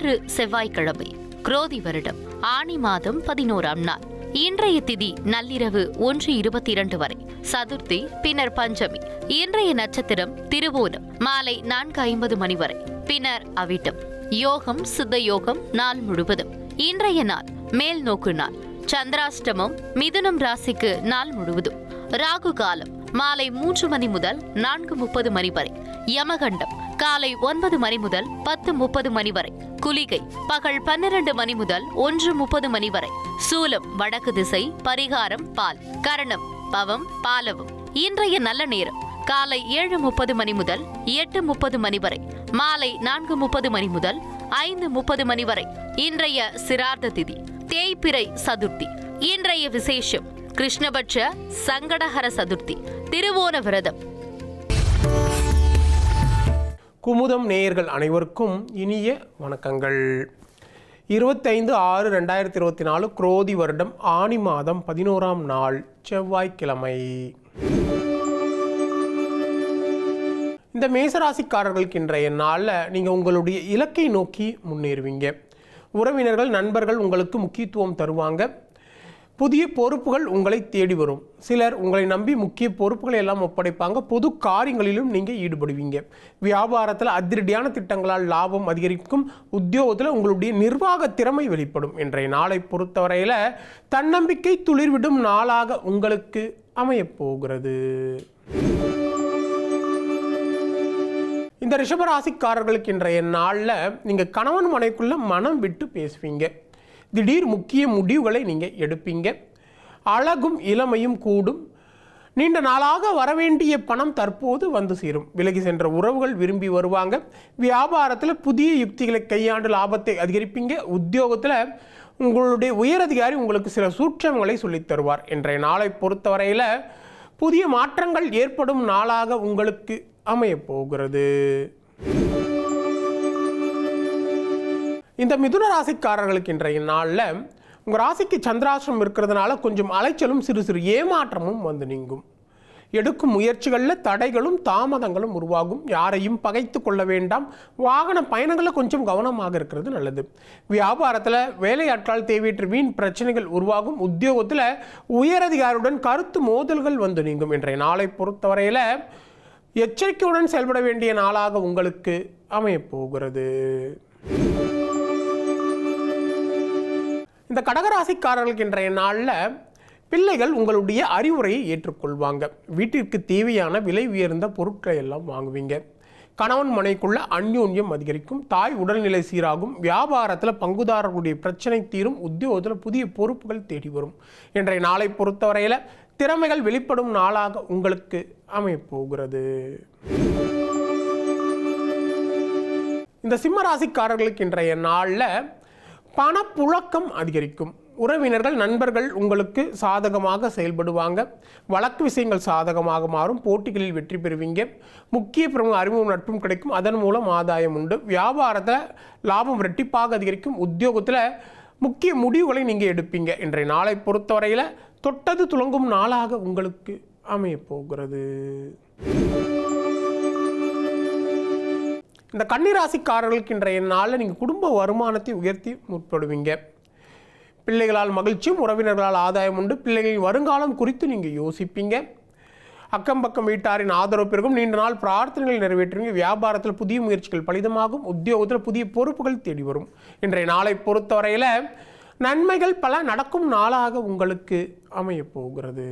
இன்று செவ்வாய்க்கிழமை, குரோதி வருடம் ஆனி மாதம் 11ஆம் நாள். இன்றைய திதி நள்ளிரவு 1:22 வரை, சதுர்த்தி, பின்னர் பஞ்சமி. இன்றைய நட்சத்திரம் திருவோணம், மாலை 4:50 மணி வரை, பின்னர் அவிட்டம். யோகம் சித்த யோகம் நாள் முழுவதும். இன்றைய நாள் மேல் நோக்கு நாள். சந்திராஷ்டமம் மிதுனம் ராசிக்கு நாள் முழுவதும். ராகு காலம் மாலை 3 மணி முதல் 4:30 மணி வரை. யமகண்டம் காலை 9 மணி முதல் 10:30 மணி வரை. குளிகை பகல் 12 மணி முதல் 1:30 மணி வரை. சூலம் வடக்கு திசை. பரிகாரம் பால். கரணம் பவம் பாலவம். இன்றைய நல்ல நேரம் காலை 7:30 மணி முதல் 8:30 மணி வரை. மாலை 4:30 மணி முதல் 5:30 மணி வரை. இன்றைய சிரார்த்த திதி தேய்பிறை சதுர்த்தி. இன்றைய விசேஷம் கிருஷ்ணபட்ச சங்கடஹர சதுர்த்தி, திருவோண விரதம். குமுதம் நேயர்கள் அனைவருக்கும் இனிய வணக்கங்கள். 25/6/2024 குரோதி வருடம் ஆனி மாதம் 11ஆம் நாள் செவ்வாய்க்கிழமை. இந்த மேசராசிக்காரர்களுக்கு இன்றைய நாளில் நீங்கள் உங்களுடைய இலக்கை நோக்கி முன்னேறுவீங்க. உறவினர்கள் நண்பர்கள் உங்களுக்கு முக்கியத்துவம் தருவாங்க. புதிய பொறுப்புகள் உங்களை தேடி வரும். சிலர் உங்களை நம்பி முக்கிய பொறுப்புகளை எல்லாம் ஒப்படைப்பாங்க. பொது காரியங்களிலும் நீங்கள் ஈடுபடுவீங்க. வியாபாரத்தில் அதிரடியான திட்டங்களால் லாபம் அதிகரிக்கும். உத்தியோகத்தில் உங்களுடைய நிர்வாக திறமை வெளிப்படும். இன்றைய நாளை பொறுத்தவரையில் தன்னம்பிக்கை துளிர்விடும் நாளாக உங்களுக்கு அமையப்போகிறது. இந்த ரிஷபராசிக்காரர்களுக்கு இன்றைய நாளில் நீங்கள் கணவன் மனைக்குள்ள மனம் விட்டு பேசுவீங்க. திடீர் முக்கிய முடிவுகளை நீங்கள் எடுப்பீங்க. அழகும் இளமையும் கூடும். நீண்ட நாளாக வரவேண்டிய பணம் தற்போது வந்து சேரும். விலகி சென்ற உறவுகள் விரும்பி வருவாங்க. வியாபாரத்தில் புதிய யுக்திகளை கையாண்டு லாபத்தை அதிகரிப்பீங்க. உத்தியோகத்தில் உங்களுடைய உயரதிகாரி உங்களுக்கு சில சூட்சமங்களை சொல்லித் தருவார். இன்றைய நாளை பொறுத்தவரையில் புதிய மாற்றங்கள் ஏற்படும் நாளாக உங்களுக்கு அமையப்போகிறது. இந்த மிதுன ராசிக்காரர்களுக்கு இன்றைய நாளில் உங்கள் ராசிக்கு சந்திராசிரமம் இருக்கிறதுனால கொஞ்சம் அலைச்சலும் சிறு சிறு ஏமாற்றமும் வந்து நீங்கும். எடுக்கும் முயற்சிகளில் தடைகளும் தாமதங்களும் உருவாகும். யாரையும் பகைத்து கொள்ள வேண்டாம். வாகன பயணங்களில் கொஞ்சம் கவனமாக இருக்கிறது நல்லது. வியாபாரத்தில் வேலையாட்களால் தேவையற்ற வீண் பிரச்சனைகள் உருவாகும். உத்தியோகத்தில் உயரதிகாரியுடன் கருத்து மோதல்கள் வந்து நீங்கும். இன்றைய நாளை பொறுத்தவரையில் எச்சரிக்கையுடன் செயல்பட வேண்டிய நாளாக உங்களுக்கு அமையப்போகிறது. இந்த கடகராசிக்காரர்களுக்கு இன்றைய நாளில் பிள்ளைகள் உங்களுடைய அறிவுரையை ஏற்றுக்கொள்வாங்க. வீட்டிற்கு தேவையான விலை உயர்ந்த பொருட்களை எல்லாம் வாங்குவீங்க. கணவன் மனைக்குள்ள அந்யோன்யம் அதிகரிக்கும். தாய் உடல்நிலை சீராகும். வியாபாரத்தில் பங்குதாரர்களுடைய பிரச்சனை தீரும். உத்தியோகத்தில் புதிய பொறுப்புகள் தேடி வரும். இன்றைய நாளை பொறுத்தவரையில் திறமைகள் வெளிப்படும் நாளாக உங்களுக்கு அமையப்போகிறது. இந்த சிம்மராசிக்காரர்களுக்கு இன்றைய நாளில் பணப்புழக்கம் அதிகரிக்கும். உறவினர்கள் நண்பர்கள் உங்களுக்கு சாதகமாக செயல்படுவாங்க. வழக்கு விஷயங்கள் சாதகமாக மாறும். போட்டிகளில் வெற்றி பெறுவீங்க. முக்கிய பிரமுக அறிமுகம் நட்பும் கிடைக்கும். அதன் மூலம் ஆதாயம் உண்டு. வியாபாரத்தில் லாபம் இரட்டிப்பாக அதிகரிக்கும். உத்தியோகத்தில் முக்கிய முடிவுகளை நீங்கள் எடுப்பீங்க. இன்றைய நாளை பொறுத்தவரையில் தொட்டது துலங்கும் நாளாக உங்களுக்கு அமையப்போகிறது. இந்த கன்னிராசிக்காரர்களுக்கு இன்றைய நாளில் நீங்கள் குடும்ப வருமானத்தை உயர்த்தி முற்படுவீங்க. பிள்ளைகளால் மகிழ்ச்சியும் உறவினர்களால் ஆதாயம் உண்டு. பிள்ளைகளின் வருங்காலம் குறித்து நீங்கள் யோசிப்பீங்க. அக்கம் பக்கம் வீட்டாரின் ஆதரவு பெருகும். நீண்ட நாள் பிரார்த்தனைகள் நிறைவேற்றுவீங்க. வியாபாரத்தில் புதிய முயற்சிகள் பலிதமாகும். உத்தியோகத்தில் புதிய பொறுப்புகள் தேடி வரும். இன்றைய நாளை பொறுத்தவரையில் நன்மைகள் பல நடக்கும் நாளாக உங்களுக்கு அமையப்போகிறது.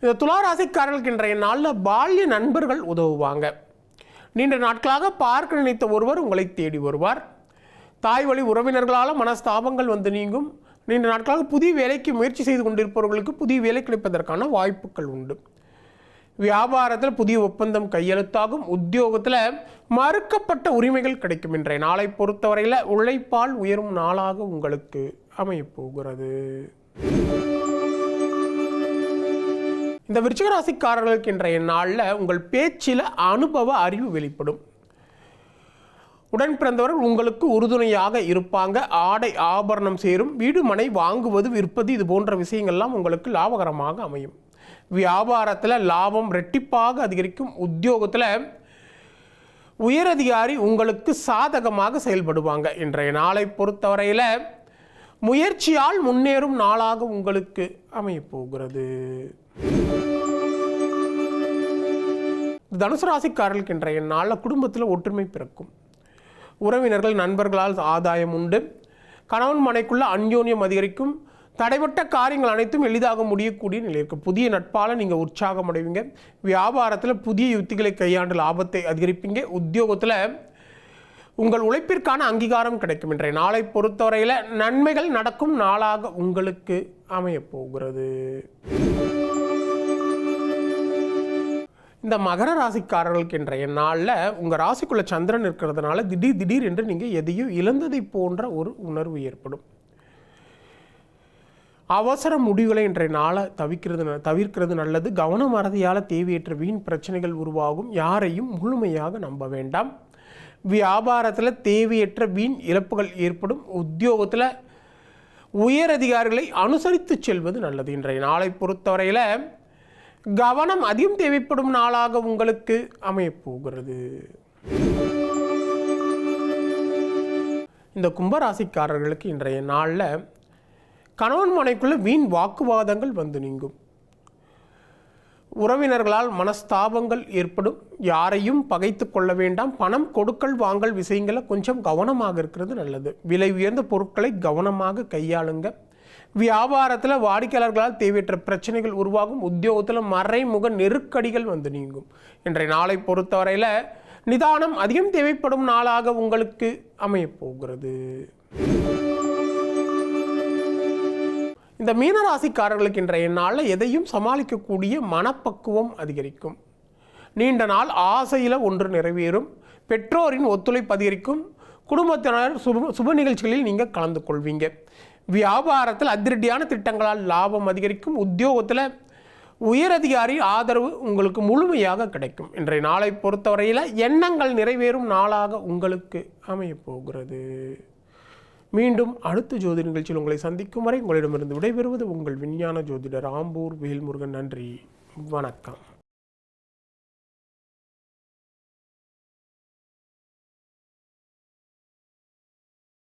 இந்த துளாராசிக்காரர்களுக்கு இன்றைய நாளில் பால்ய நண்பர்கள் உதவுவாங்க. நீண்ட நாட்களாக பார்க்க நினைத்த ஒருவர் உங்களை தேடி வருவார். தாய் வழி உறவினர்களால் மனஸ்தாபங்கள் வந்து நீங்கும். நீண்ட நாட்களாக புதிய வேலைக்கு முயற்சி செய்து கொண்டிருப்பவர்களுக்கு புதிய வேலை கிடைப்பதற்கான வாய்ப்புகள் உண்டு. வியாபாரத்தில் புதிய ஒப்பந்தம் கையெழுத்தாகும். உத்தியோகத்தில் மறுக்கப்பட்ட உரிமைகள் கிடைக்கும். இன்றைய நாளை பொறுத்தவரையில் உழைப்பால் உயரும் நாளாக உங்களுக்கு அமையப்போகிறது. இந்த விருச்சிக ராசிக்காரர்களுக்கு இன்றைய நாளில் உங்கள் பேச்சில் அனுபவ அறிவு வெளிப்படும். உடன் பிறந்தவர்கள் உங்களுக்கு உறுதுணையாக இருப்பாங்க. ஆடை ஆபரணம் சேரும். வீடு மனை வாங்குவது விற்பது இது போன்ற விஷயங்கள்லாம் உங்களுக்கு லாபகரமாக அமையும். வியாபாரத்தில் லாபம் இரட்டிப்பாக அதிகரிக்கும். உத்தியோகத்தில் உயரதிகாரி உங்களுக்கு சாதகமாக செயல்படுவாங்க. இன்றைய நாளை பொறுத்தவரையில் முயற்சியால் முன்னேறும் நாளாக உங்களுக்கு அமையப்போகிறது. தனுசு ராசிக்காரர்களுக்கு இன்றைய நாளில் குடும்பத்தில் ஒற்றுமை பிறக்கும். உறவினர்கள் நண்பர்களால் ஆதாயம் உண்டு. கணவன் மனைக்குள்ள அந்யோன்யம் அதிகரிக்கும். தடைப்பட்ட காரியங்கள் அனைத்தும் எளிதாக முடியக்கூடிய நிலை இருக்குது. புதிய நட்பால் நீங்கள் உற்சாகம் அடைவீங்க. வியாபாரத்தில் புதிய யுக்திகளை கையாண்டு லாபத்தை அதிகரிப்பீங்க. உத்தியோகத்தில் உங்கள் உழைப்பிற்கான அங்கீகாரம் கிடைக்கும். இன்றைய நாளை பொறுத்தவரையில் நன்மைகள் நடக்கும் நாளாக உங்களுக்கு அமையப்போகிறது. இந்த மகர ராசிக்காரர்களுக்கு இன்றைய நாளில் உங்கள் ராசிக்குள்ள சந்திரன் இருக்கிறதுனால திடீர் என்று நீங்கள் எதையோ இழந்ததை போன்ற ஒரு உணர்வு ஏற்படும். அவசர முடிவுகளை இன்றைய நாளை தவிர்க்கிறது நல்லது. கவன மறதியால் தேவையற்ற வீண் பிரச்சனைகள் உருவாகும். யாரையும் முழுமையாக நம்ப வேண்டாம். வியாபாரத்தில் தேவையற்ற வீண் இழப்புகள் ஏற்படும். உத்தியோகத்தில் உயர் அதிகாரிகளை அனுசரித்து செல்வது நல்லது. இன்றைய நாளை பொறுத்தவரையில் கவனம் அதிகம் தேவைப்படும் நாளாக உங்களுக்கு அமையப்போகிறது. இந்த கும்பராசிக்காரர்களுக்கு இன்றைய நாளில் கணவன் மனைக்குள்ள வீண் வாக்குவாதங்கள் வந்து நீங்கும். உறவினர்களால் மனஸ்தாபங்கள் ஏற்படும். யாரையும் பகைத்து கொள்ள வேண்டாம். பணம் கொடுக்கல் வாங்கல் விஷயங்களில் கொஞ்சம் கவனமாக இருக்கிறது நல்லது. விலை உயர்ந்த பொருட்களை கவனமாக கையாளுங்க. வியாபாரத்தில் வாடிக்கையாளர்களால் தேவையற்ற பிரச்சனைகள் உருவாகும். உத்தியோகத்தில் மறைமுக நெருக்கடிகள் வந்து நீங்கும். இன்றைய நாளை பொறுத்தவரையில் நிதானம் அதிகம் தேவைப்படும் நாளாக உங்களுக்கு அமையப்போகிறது. இந்த மீனராசிக்காரர்களுக்கு இன்றைய நாளில் எதையும் சமாளிக்கக்கூடிய மனப்பக்குவம் அதிகரிக்கும். நீண்ட நாள் ஆசையில் ஒன்று நிறைவேறும். பெற்றோரின் ஒத்துழைப்பு அதிகரிக்கும். குடும்பத்தினர் சுப நிகழ்ச்சிகளில் நீங்கள் கலந்து கொள்வீங்க. வியாபாரத்தில் அதிரடியான திட்டங்களால் லாபம் அதிகரிக்கும். உத்தியோகத்தில் உயரதிகாரி ஆதரவு உங்களுக்கு முழுமையாக கிடைக்கும். இன்றைய நாளை பொறுத்தவரையில் எண்ணங்கள் நிறைவேறும் நாளாக உங்களுக்கு அமையப்போகிறது. மீண்டும் அடுத்த ஜோதி நிகழ்ச்சியில் உங்களை சந்திக்கும் வரை உங்களிடமிருந்து விடைபெறுவது உங்கள் விஞ்ஞான ஜோதிடர் ஆம்பூர் வேல்முருகன். நன்றி, வணக்கம்.